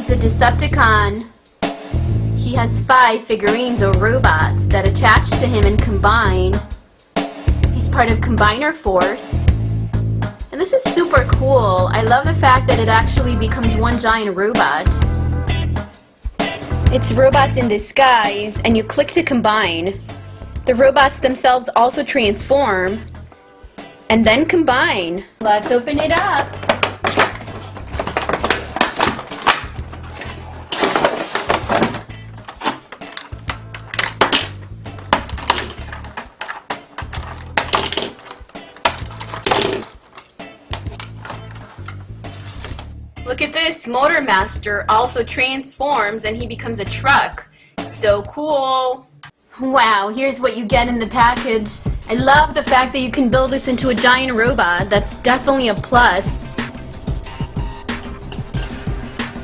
He's a Decepticon. He has 5 figurines or robots that attach to him and combine. He's part of Combiner Force. And this is super cool. I love the fact that it actually becomes one giant robot. It's robots in disguise, and you click to combine. The robots themselves also transform and then combine. Let's open it up. Look at this, Motor Master also transforms and he becomes a truck. So cool. Wow, here's what you get in the package. I love the fact that you can build this into a giant robot. That's definitely a plus.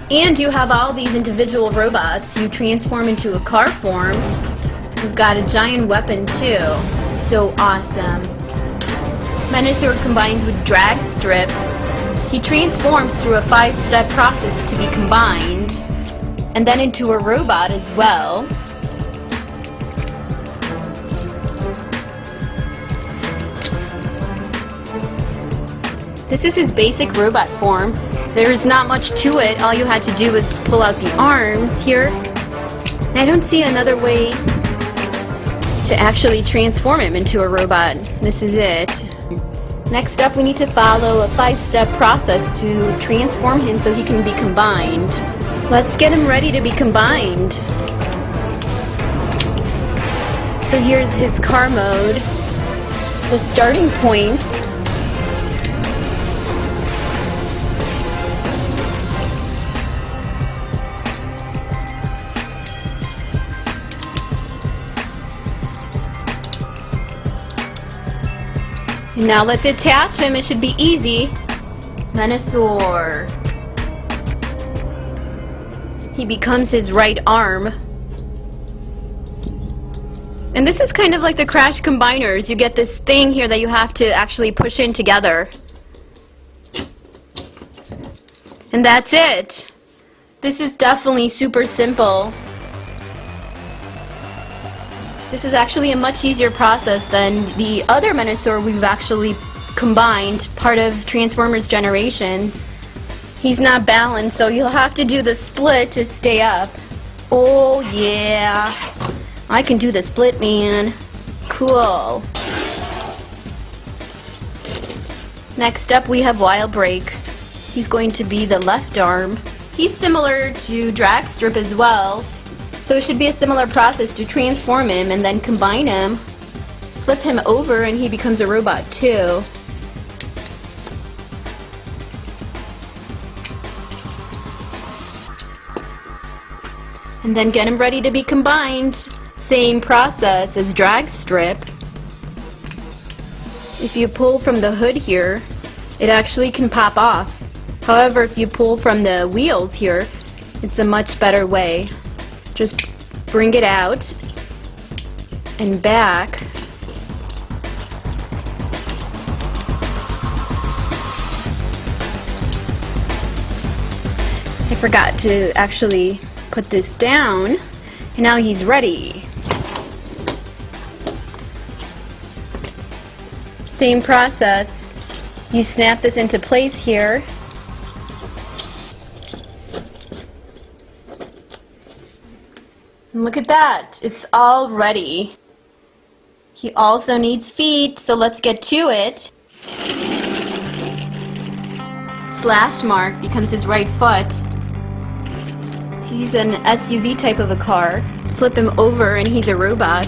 And you have all these individual robots. You transform into a car form. You've got a giant weapon too. So awesome. Menasor combines with Dragstrip. He transforms through a 5-step process to be combined, and then into a robot as well. This is his basic robot form. There is not much to it. All you had to do was pull out the arms here. I don't see another way to actually transform him into a robot. This is it. Next up, we need to follow a 5-step process to transform him so he can be combined. Let's get him ready to be combined. So here's his car mode. The starting point. And now let's attach him. It should be easy. Menasor. He becomes his right arm. And this is kind of like the Crash Combiners. You get this thing here that you have to actually push in together. And that's it. This is definitely super simple. This is actually a much easier process than the other Menasor we've actually combined, part of Transformers Generations. He's not balanced, so you'll have to do the split to stay up. Oh yeah, I can do the split, man. Cool. Next up we have Dragbreak. He's going to be the left arm. He's similar to Dragstrip as well. So it should be a similar process to transform him and then combine him, flip him over, and he becomes a robot too. And then get him ready to be combined. Same process as Dragstrip. If you pull from the hood here, it actually can pop off. However, if you pull from the wheels here, it's a much better way. Just bring it out and back. I forgot to actually put this down, and now he's ready. Same process. You snap this into place here. And look at that, it's all ready. He also needs feet, so let's get to it. Slash mark becomes his right foot. He's an SUV type of a car. Flip him over and he's a robot.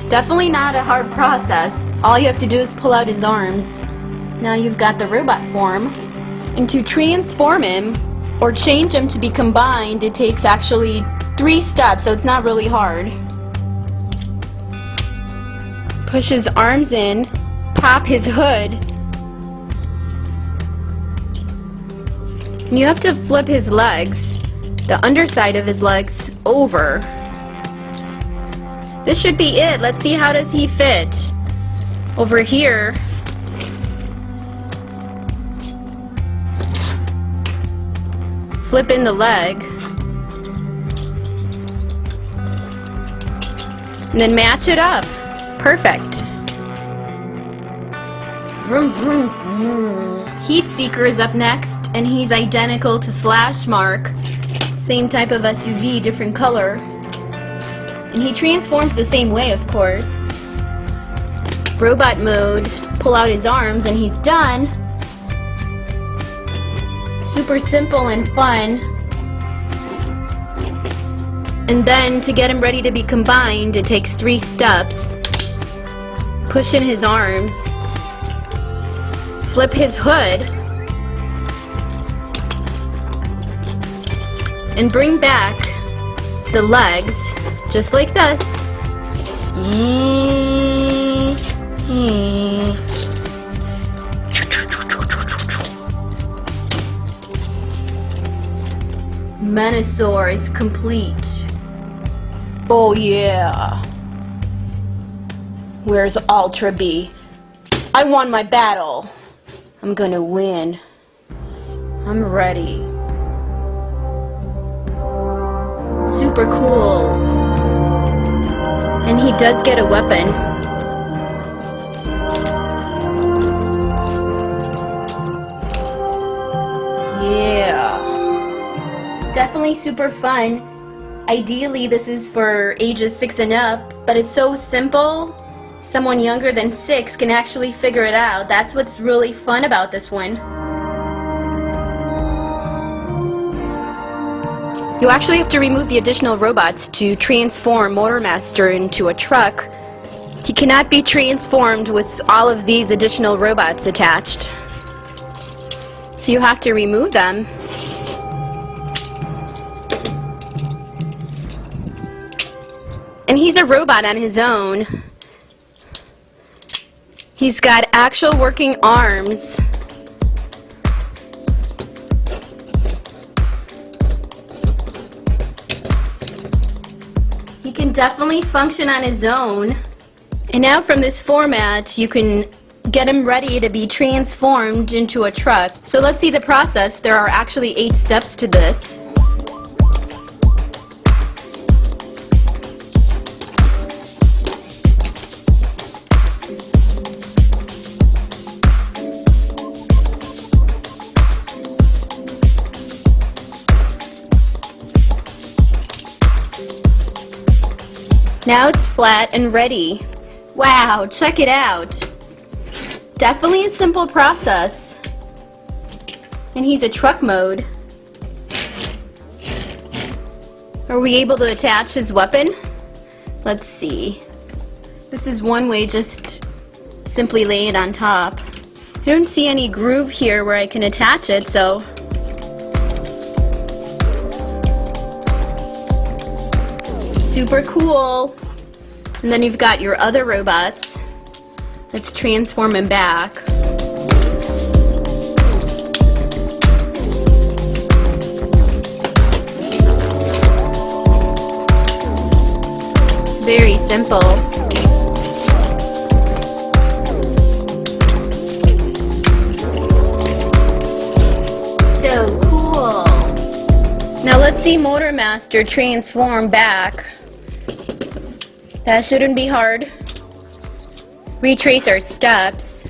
Definitely not a hard process. All you have to do is pull out his arms. Now you've got the robot form. And to transform him, or change him to be combined, it takes actually 3 steps, so it's not really hard. Push his arms in, pop his hood, and you have to flip his legs, the underside of his legs, over. This should be it. Let's see, how does he fit? Over here, flip in the leg, and then match it up. Perfect. Vroom, vroom, vroom. Heatseeker is up next, and he's identical to Slashmark. Same type of SUV, different color. And he transforms the same way, of course. Robot mode, pull out his arms, and he's done. Super simple and fun. And then, to get him ready to be combined, it takes 3 steps. Push in his arms. Flip his hood. And bring back the legs, just like this. Menasor is complete. Oh yeah. Where's Ultra B? I won my battle. I'm gonna win. I'm ready. Super cool. And he does get a weapon. Yeah. Definitely super fun. Ideally, this is for ages 6 and up, but it's so simple. Someone younger than 6 can actually figure it out. That's what's really fun about this one. You actually have to remove the additional robots to transform Motormaster into a truck. He cannot be transformed with all of these additional robots attached. So you have to remove them. And he's a robot on his own. He's got actual working arms. He can definitely function on his own. And now from this format, you can get him ready to be transformed into a truck. So let's see the process. There are actually 8 steps to this. Now it's flat and ready. Wow, check it out. Definitely a simple process. And he's a truck mode. Are we able to attach his weapon? Let's see. This is one way, just simply lay it on top. I don't see any groove here where I can attach it, so super cool. And then you've got your other robots. Let's transform him back. Very simple. So cool. Now let's see Motormaster transform back. That shouldn't be hard. Retrace our steps.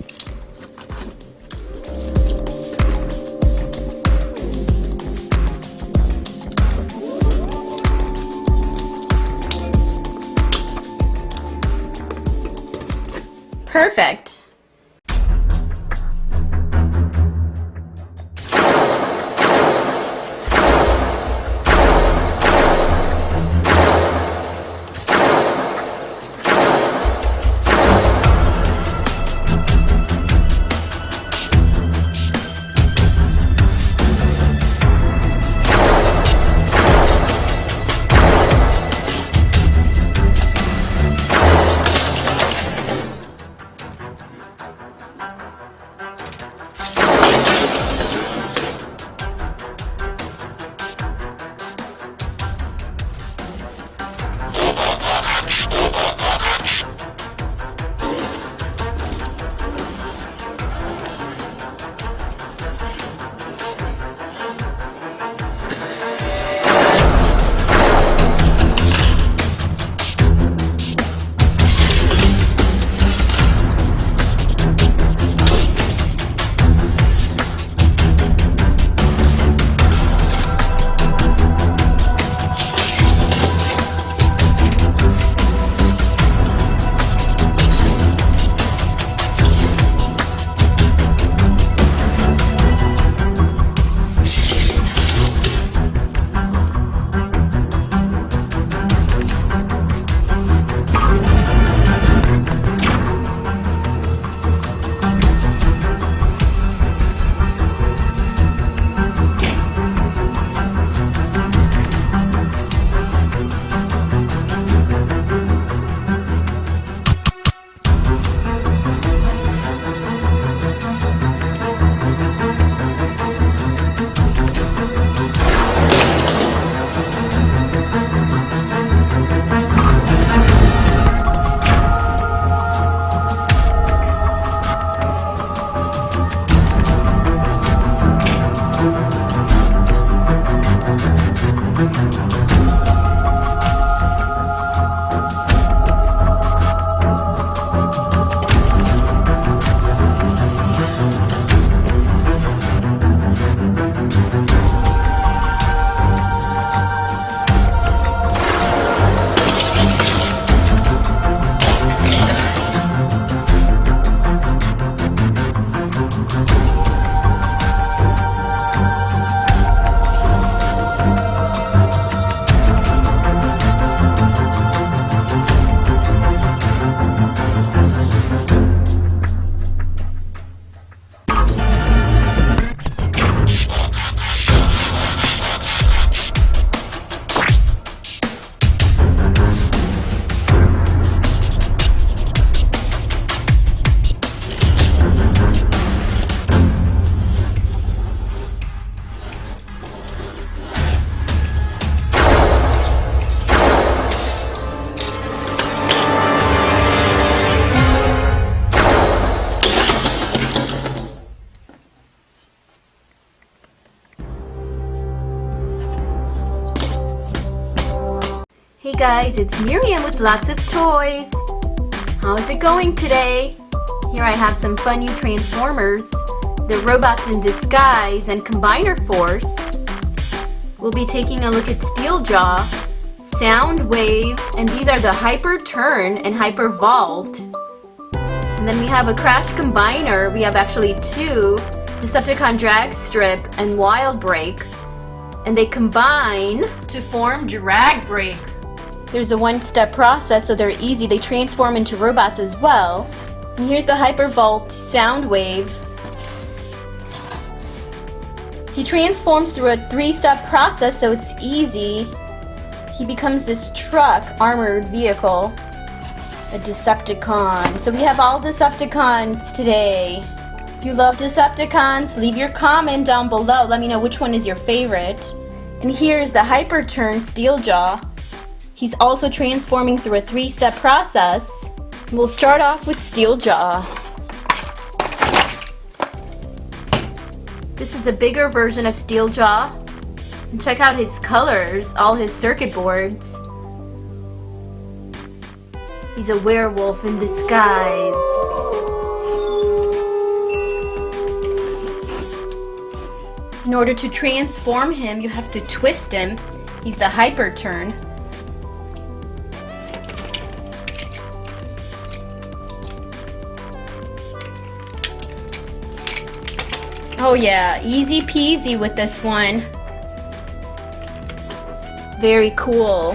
Perfect. Hey guys, it's Miriam with lots of toys. How's it going today? Here I have some fun new Transformers. They're robots in disguise and combiner force. We'll be taking a look at Steeljaw, Soundwave, and these are the Hyper Turn and Hyper Vault. And then we have a Crash Combiner. We have actually two, Decepticon Dragstrip and Dragbreak. And they combine to form Dragbreak. There's a one-step process, so they're easy. They transform into robots as well. And here's the Hyper Vault Soundwave. He transforms through a three-step process, so it's easy. He becomes this truck, armored vehicle, a Decepticon. So we have all Decepticons today. If you love Decepticons, leave your comment down below. Let me know which one is your favorite. And here's the Hyper Turn Steeljaw. He's also transforming through a three-step process. We'll start off with Steeljaw. This is a bigger version of Steeljaw. And check out his colors, all his circuit boards. He's a werewolf in disguise. In order to transform him, you have to twist him. He's the Hyper Turn. Oh yeah, easy peasy with this one. Very cool.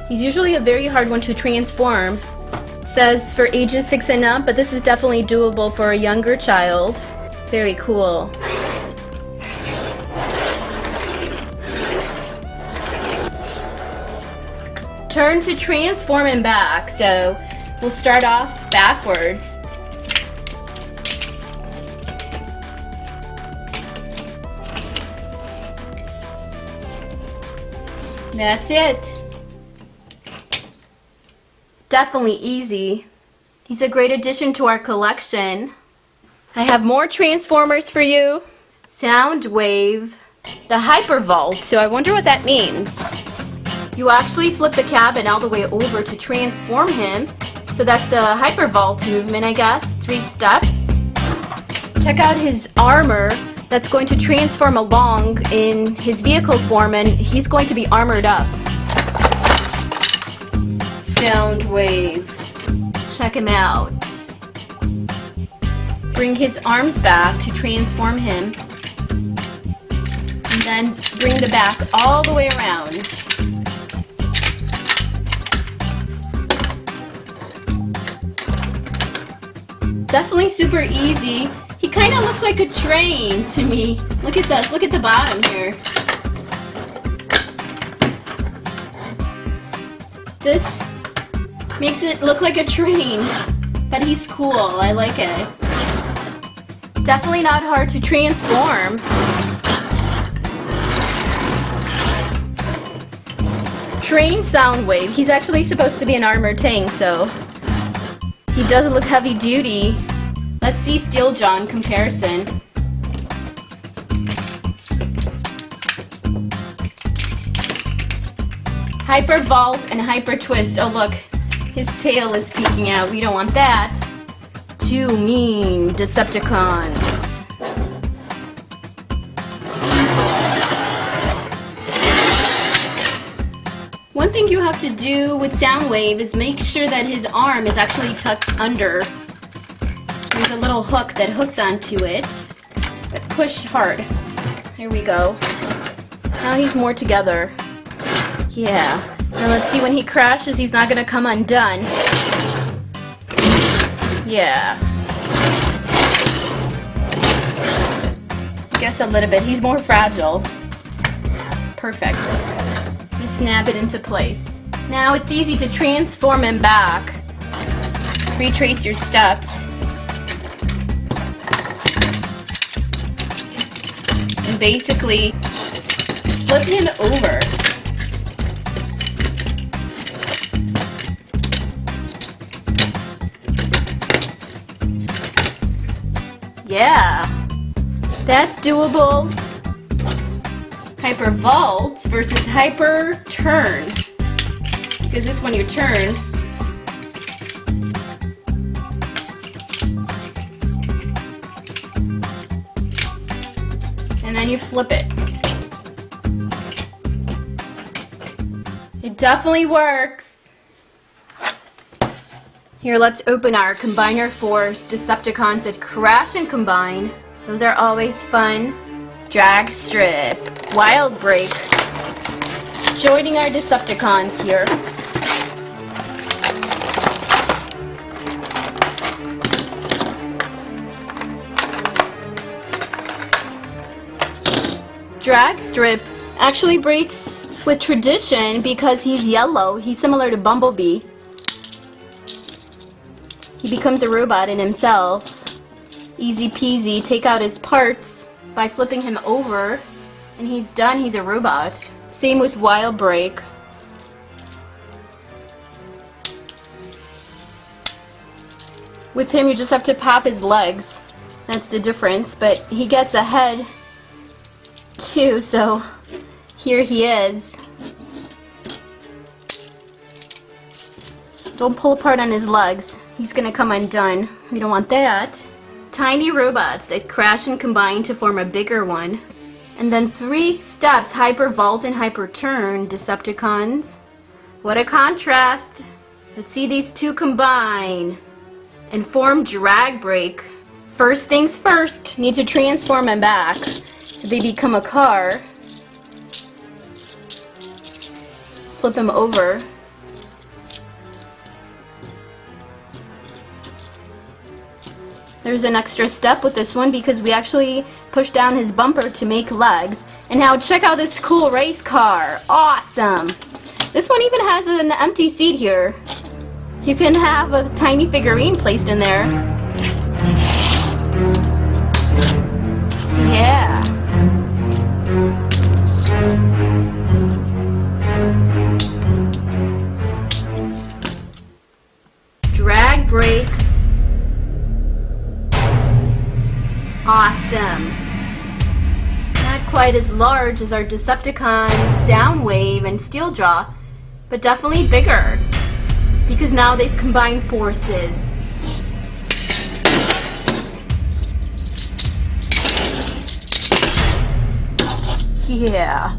He's usually a very hard one to transform. It says for ages 6 and up, but this is definitely doable for a younger child. Very cool. Turn to transform him back, so we'll start off backwards. That's it. Definitely easy. He's a great addition to our collection. I have more Transformers for you. Soundwave, the Hyper Vault, so I wonder what that means. You actually flip the cabin all the way over to transform him. So that's the Hyper Vault movement, I guess. 3 steps. Check out his armor. That's going to transform along in his vehicle form, and he's going to be armored up. Soundwave. Check him out. Bring his arms back to transform him. And then bring the back all the way around. Definitely super easy. He kind of looks like a train to me. Look at this. Look at the bottom here. This makes it look like a train, but he's cool. I like it. Definitely not hard to transform. Train Soundwave. He's actually supposed to be an armored tank, so he does look heavy duty. Let's see Steeljaw in comparison. Hyper Vault and Hyper Twist. Oh look, his tail is peeking out. We don't want that. 2 mean Decepticons. One thing you have to do with Soundwave is make sure that his arm is actually tucked under. There's a little hook that hooks onto it, but push hard. There we go. Now he's more together. Yeah. Now let's see, when he crashes, he's not gonna come undone. Yeah. I guess a little bit. He's more fragile. Perfect. Just snap it into place. Now it's easy to transform him back. Retrace your steps. And basically flip him over. Yeah, that's doable. Hyper Vault versus Hyper Turn. because this one you turn. And then you flip it. It definitely works. Here, let's open our Combiner Force Decepticons that crash and combine. Those are always fun. Dragstrip, Wild Break. Joining our Decepticons here. Dragstrip actually breaks with tradition because he's yellow. He's similar to Bumblebee. He becomes a robot in himself. Easy peasy, take out his parts by flipping him over, and he's done, he's a robot. Same with Wild Break. With him you just have to pop his legs. That's the difference, but he gets a head too, so here he is. Don't pull apart on his legs. He's gonna come undone. We don't want that. Tiny robots that crash and combine to form a bigger one. And then 3 steps, Hyper Vault and Hyper Turn Decepticons. What a contrast. Let's see these two combine and form Dragbreak. First things first, need to transform them back so they become a car. Flip them over. There's an extra step with this one because we actually push down his bumper to make legs. And now check out this cool race car. Awesome! This one even has an empty seat here. You can have a tiny figurine placed in there. Yeah! Dragbreak. Awesome. Not quite as large as our Decepticon, Soundwave, and Steeljaw, but definitely bigger because now they've combined forces. Yeah.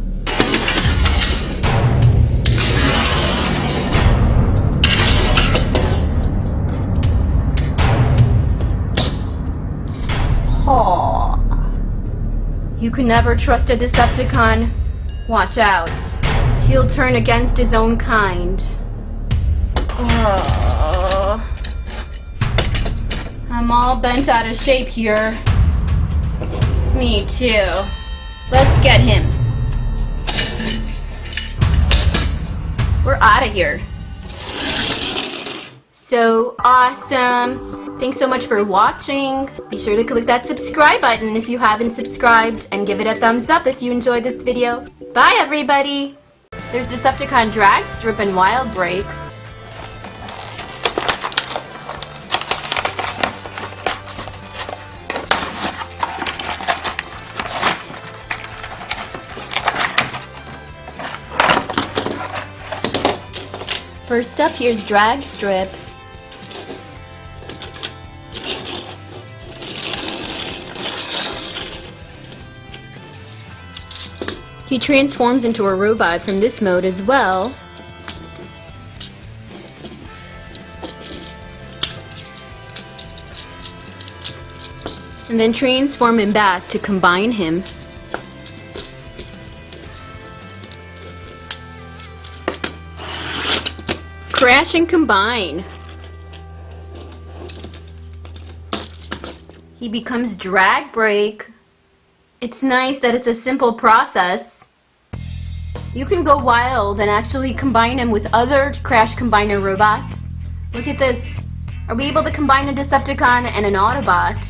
Aw. You can never trust a Decepticon. Watch out. He'll turn against his own kind. I'm all bent out of shape here. Me too. Let's get him. We're out of here. So awesome. Thanks so much for watching. Be sure to click that subscribe button if you haven't subscribed, and give it a thumbs up if you enjoyed this video. Bye everybody! There's Decepticon Dragstrip and Wild Break. First up, here's Dragstrip. He transforms into a robot from this mode as well. And then transform him back to combine him. Crash and combine. He becomes Dragbreak. It's nice that it's a simple process. You can go wild and actually combine him with other Crash Combiner robots. Look at this. Are we able to combine a Decepticon and an Autobot?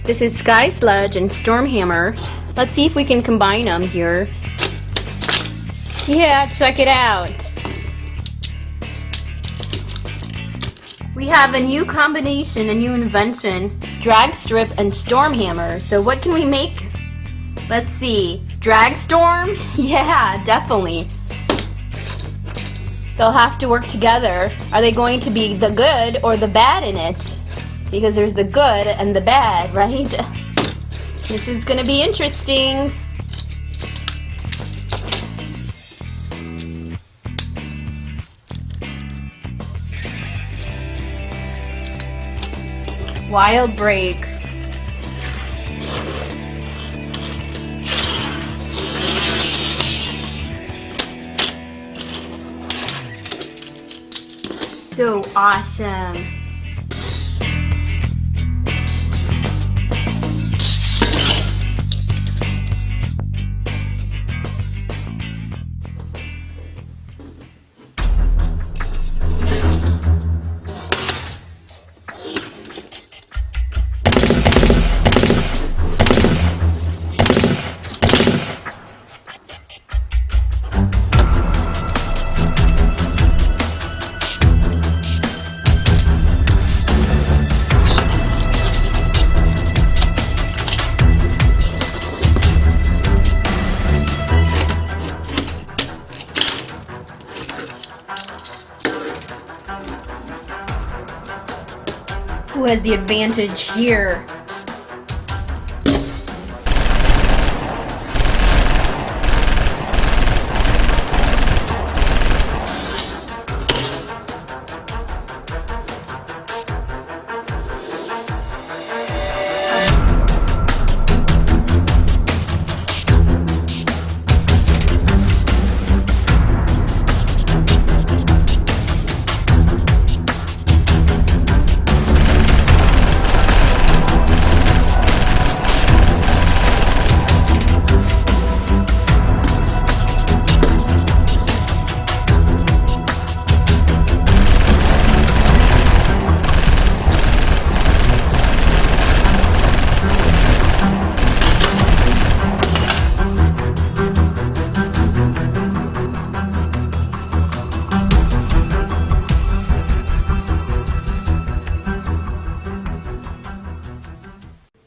This is Sky Sludge and Stormhammer. Let's see if we can combine them here. Yeah, check it out. We have a new combination, a new invention, Dragstrip and Stormhammer. So what can we make? Let's see. Dragstorm? Yeah, definitely. They'll have to work together. Are they going to be the good or the bad in it? Because there's the good and the bad, right? This is gonna be interesting. Wild break. So awesome. Who has the advantage here?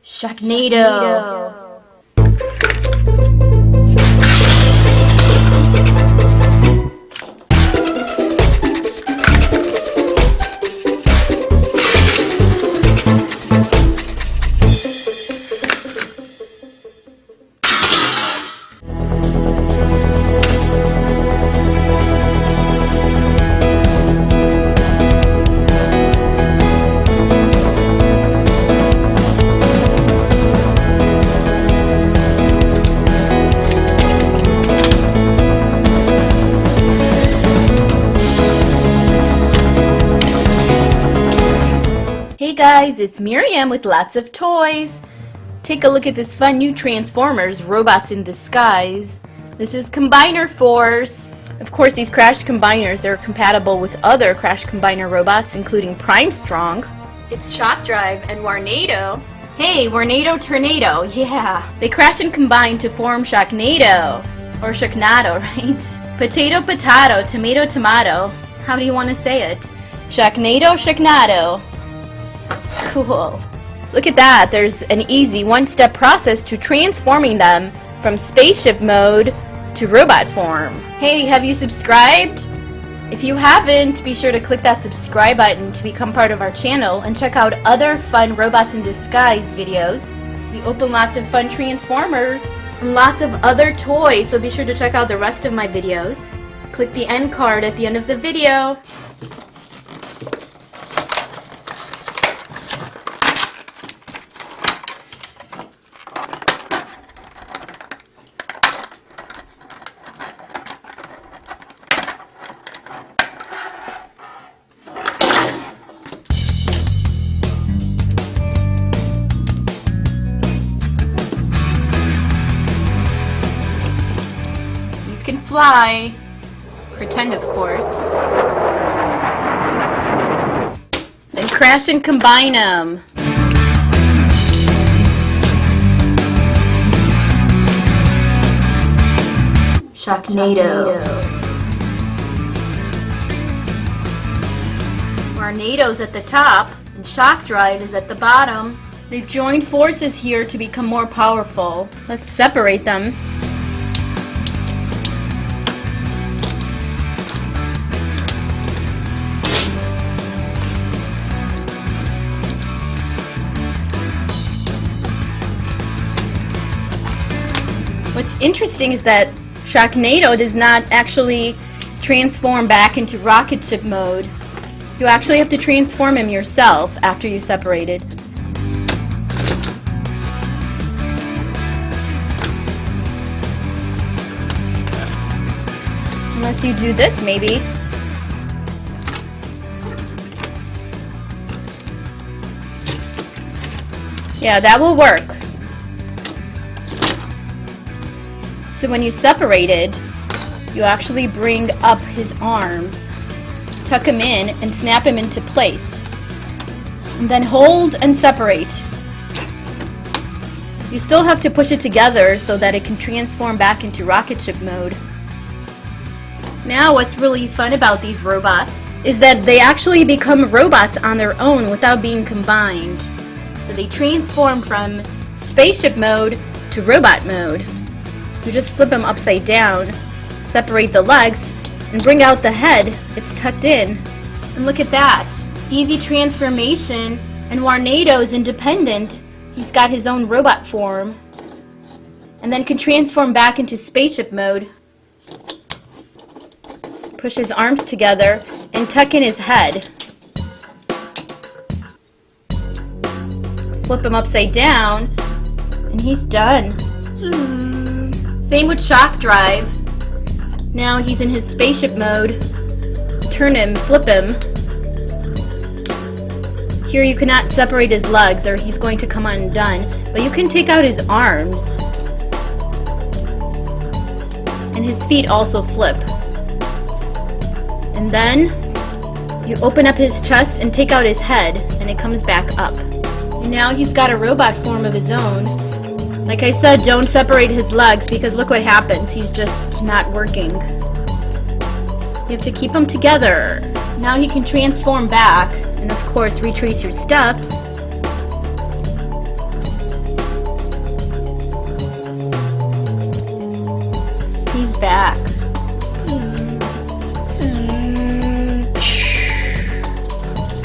Shocknado. Hey guys, it's Miriam with lots of toys. Take a look at this fun new Transformers, Robots in Disguise. This is Combiner Force. Of course, these Crash Combiners, they're compatible with other Crash Combiner robots, including Prime Strong. It's Shock Drive and Warnado. Hey, Warnado Tornado, yeah. They crash and combine to form Shocknado. Or Shocknado, right? Potato Potato, Tomato Tomato. How do you want to say it? Shocknado Shocknado. Cool. Look at that, there's an easy one-step process to transforming them from spaceship mode to robot form. Hey, have you subscribed? If you haven't, be sure to click that subscribe button to become part of our channel and check out other fun Robots in Disguise videos. We open lots of fun Transformers and lots of other toys, so be sure to check out the rest of my videos. Click the end card at the end of the video. Can fly. Pretend, of course. Then crash and combine them. Shocknado. Warnado's at the top and Shock Drive is at the bottom. They've joined forces here to become more powerful. Let's separate them. What's interesting is that Shocknado does not actually transform back into rocket ship mode. You actually have to transform him yourself after you separated. Unless you do this, maybe. Yeah, that will work. So when you separated, you actually bring up his arms, tuck him in, and snap him into place. And then hold and separate. You still have to push it together so that it can transform back into rocket ship mode. Now what's really fun about these robots is that they actually become robots on their own without being combined. So they transform from spaceship mode to robot mode. You just flip them upside down, separate the legs, and bring out the head. It's tucked in. And look at that. Easy transformation, and Warnado's independent. He's got his own robot form. And then can transform back into spaceship mode. Push his arms together and tuck in his head. Flip him upside down, and he's done. Same with Shock Drive. Now he's in his spaceship mode. Turn him, flip him. Here you cannot separate his legs or he's going to come undone, but you can take out his arms. And his feet also flip. And then you open up his chest and take out his head, and it comes back up. And now he's got a robot form of his own. Like I said, don't separate his legs because look what happens. He's just not working. You have to keep them together. Now he can transform back, and of course retrace your steps. He's back.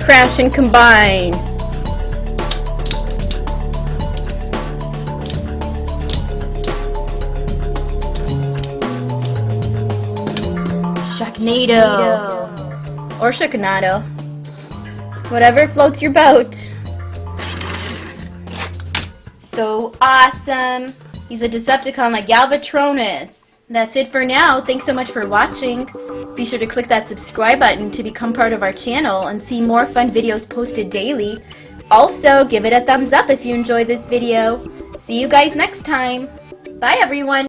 Crash and combine. Shocknado. Or Shocknado. Whatever floats your boat. So awesome. He's a Decepticon like Galvatronus. That's it for now. Thanks so much for watching. Be sure to click that subscribe button to become part of our channel and see more fun videos posted daily. Also, give it a thumbs up if you enjoyed this video. See you guys next time. Bye everyone.